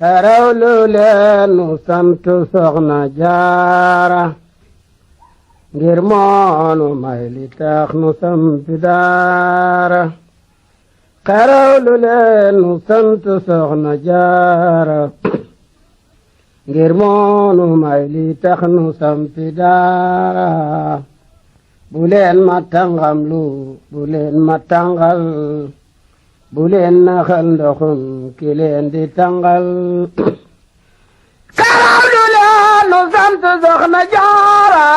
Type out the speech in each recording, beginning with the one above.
xerawlu leen nu sant soxna jaara ngir moonu may li tax nu sampi daara xerawlu leen nu sant soxna jaara ngir moonu may li tax nu sampi daara bu leen ma tàngam lu bu leen ma tàngal bu leen naxal ndoxum ki leen di tàngal xerawlu leen nu sant soxna jaara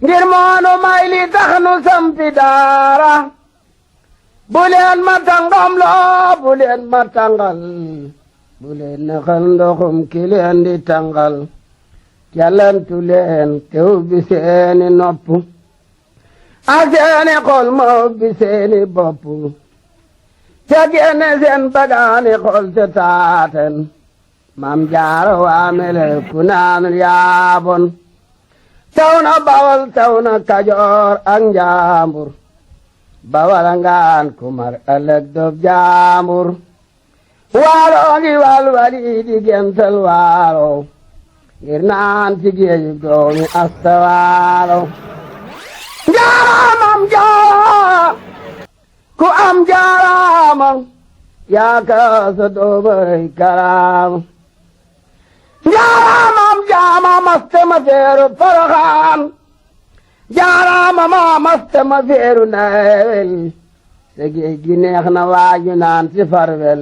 ngir moonu may li tax nu sampi daara bu leen ma tàngam loo bu leen ma tàngal bu leen naxal ndoxum ki leen di tàngal yàllantu leen te ubbi seeni nopp ak seeni xol ma ubbi seeni bopp te génne seen bagaani xol te taaten Maam Jaara waamele ku naanul yaabon taw na Bawol taw na Kajoor ak Njaambur Bawal ngaan ku mar ëllëg dob jaambur waalo ngi walwali di gental waalo ngir naan ci géeju doomi asta waalo Jaara Maam Jaara ku am jaaraama yaa kaasa doomay karaama Jaara Maam Jaara maste ma feeru Poroxaan jaaraama ma maste ma feeru Nawel sa géej gi neex na waaju naan ci farwel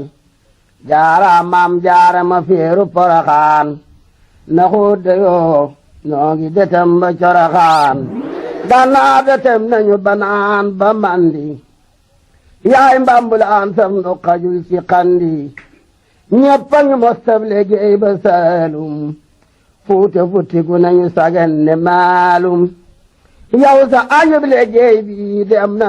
Jaara Maam Jaara ma feeru Poroxaan na xuude yoo noo ngi detem ba Coroxaan gannaaw detem nañu banaan ba mandi yaay mbambulaan sam nu xajul ci xandi ñëpp a ngi mostab liggéey ba Saalum fuute futtiku nañu sagen ne maalum yow sa añub liggéey bi dem na